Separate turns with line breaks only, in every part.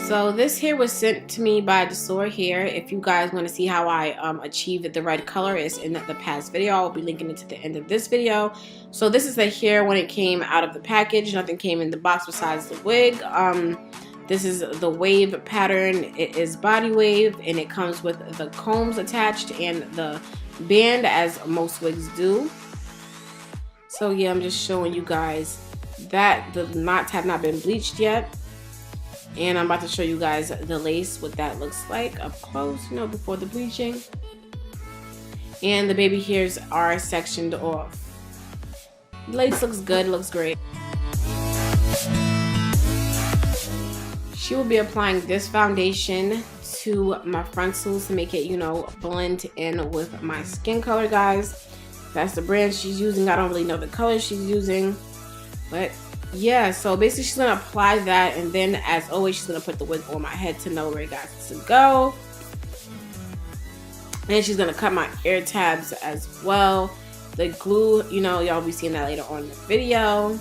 So this hair was sent to me by DSoar hair. If you guys want to see how I achieved the red color, it's in the past video. I'll be linking it to the end of this video. So this is the hair when it came out of the package. Nothing came in the box besides the wig. This is the wave pattern. It is body wave, and it comes with the combs attached and the band, as most wigs do. So yeah, I'm just showing you guys that the knots have not been bleached yet. And I'm about to show you guys the lace, what that looks like up close, you know, before the bleaching. And the baby hairs are sectioned off. The lace looks good, looks great. She will be applying this foundation to my frontals to make it, you know, blend in with my skin color, guys. That's the brand she's using. I don't really know the color she's using, but yeah, so basically she's gonna apply that, and then as always she's gonna put the wig on my head to know where it got to go. And she's gonna cut my ear tabs as well. The glue, you know, y'all be seeing that later on in the video.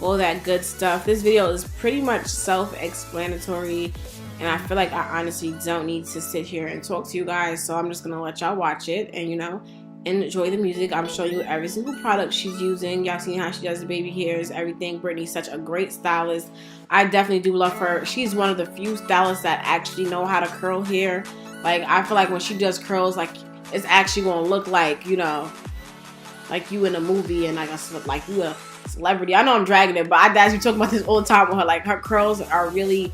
All that good stuff. This video is pretty much self-explanatory, and I feel like I honestly don't need to sit here and talk to you guys, so I'm just gonna let y'all watch it and, you know, enjoy the music. I'm showing you every single product she's using. Y'all seen how she does the baby hairs, everything. Brittany's such a great stylist. I definitely do love her. She's one of the few stylists that actually know how to curl hair. Like, I feel like when she does curls, like, it's actually gonna look like, you know, like you in a movie and like you a celebrity. I know I'm dragging it, but I actually talk about this all the time with her. Like, her curls are really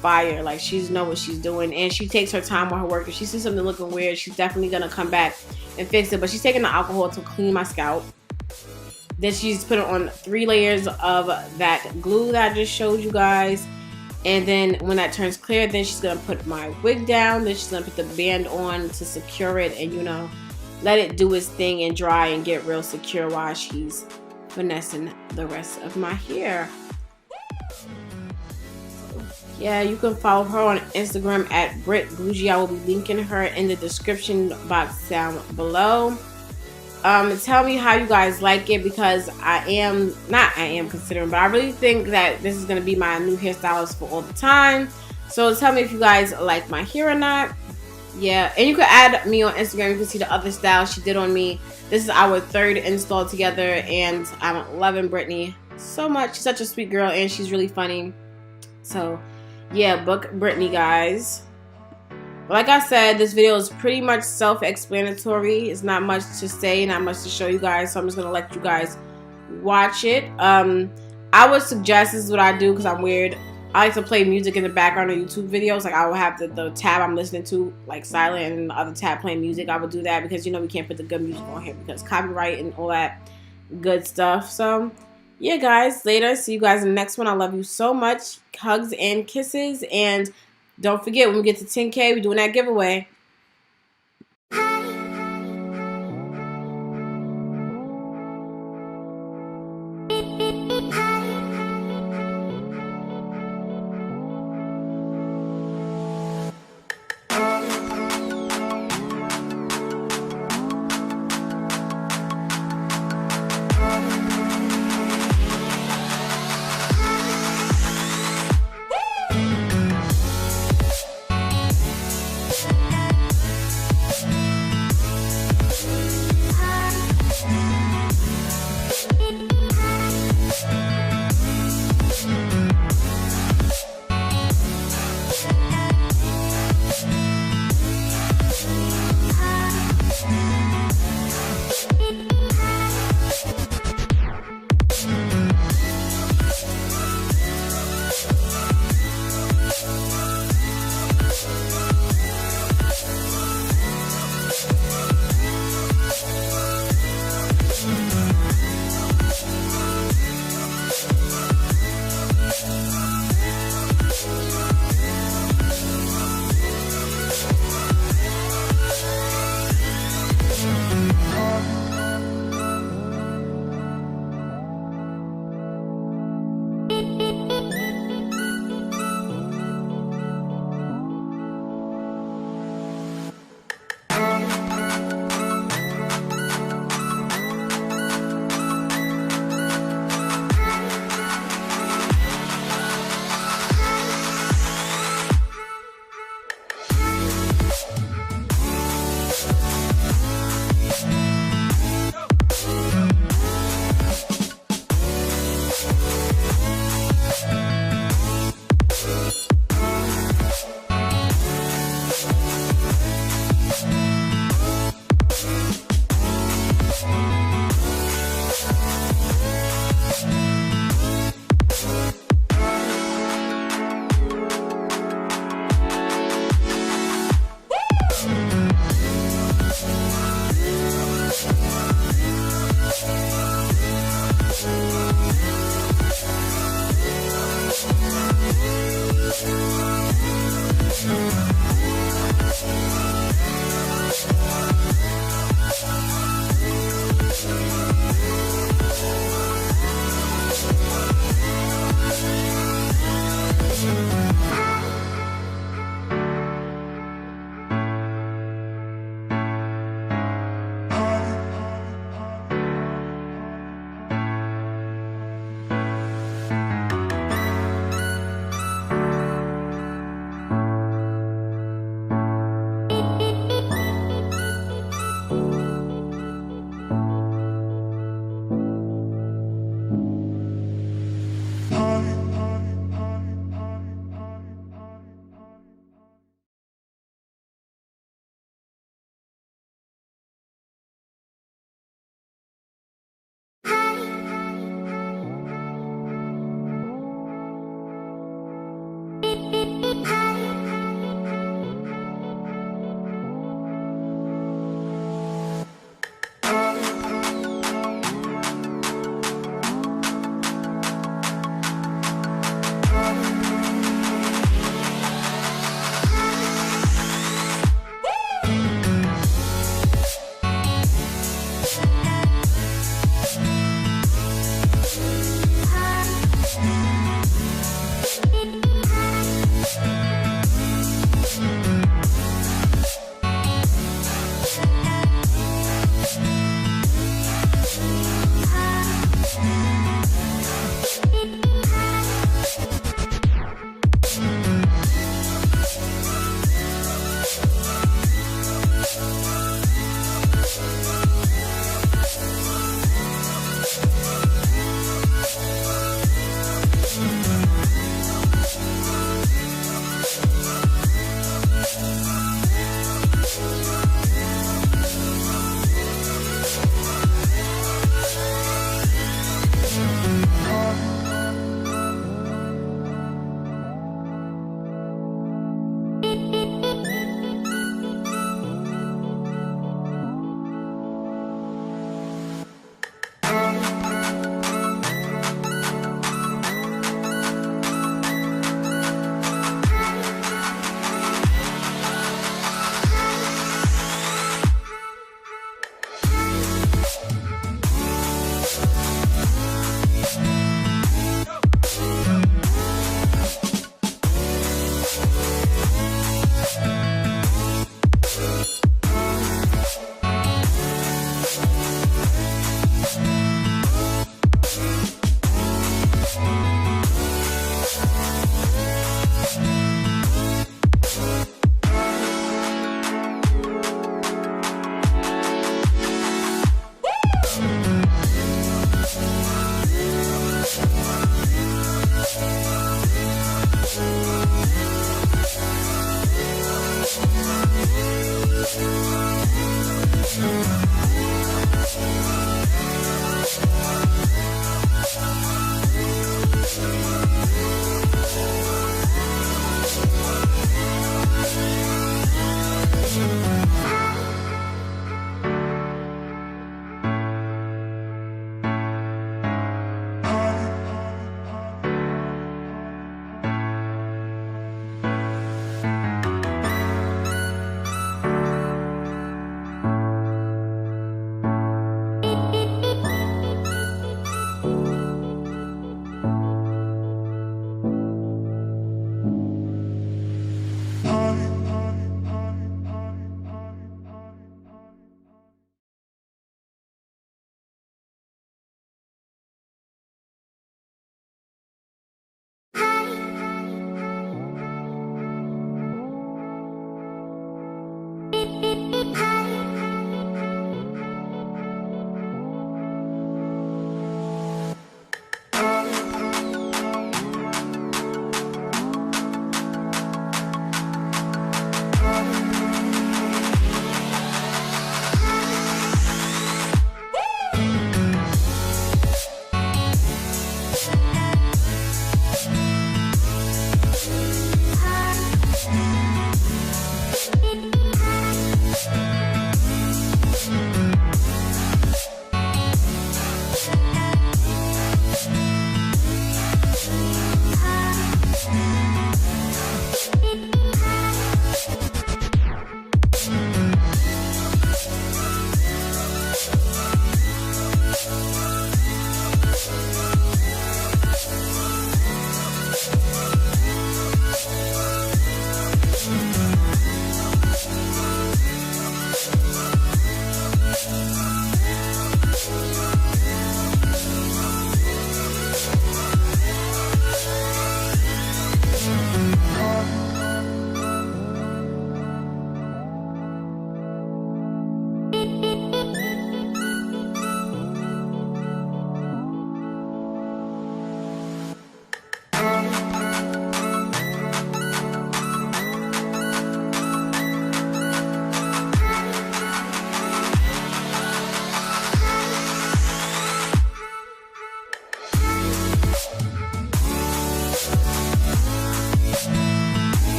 fire. Like, she's know what she's doing, and she takes her time with her work. If she sees something looking weird, she's definitely gonna come back and fix it. But she's taking the alcohol to clean my scalp. Then she's putting on 3 layers of that glue that I just showed you guys, and then when that turns clear, then she's gonna put my wig down. Then she's gonna put the band on to secure it, and, you know, let it do its thing and dry and get real secure while she's finessing the rest of my hair. Yeah, you can follow her on Instagram at BrittBougie. I will be linking her in the description box down below. Tell me how you guys like it, because I am considering, but I really think that this is going to be my new hairstylist for all the time. So tell me if you guys like my hair or not. Yeah, and you can add me on Instagram. You can see the other styles she did on me. This is our 3rd install together, and I'm loving Brittany so much. She's such a sweet girl, and she's really funny. So yeah, book Brittany, guys. Like I said, this video is pretty much self-explanatory. It's not much to say, not much to show you guys, so I'm just gonna let you guys watch it. I would suggest, this is what I do because I'm weird, I like to play music in the background of YouTube videos. Like, I will have the tab I'm listening to like silent, and the other tab playing music. I would do that because, you know, we can't put the good music on here because copyright and all that good stuff. So yeah, guys, later. See you guys in the next one. I love you so much. Hugs and kisses. And don't forget, when we get to 10K, we're doing that giveaway.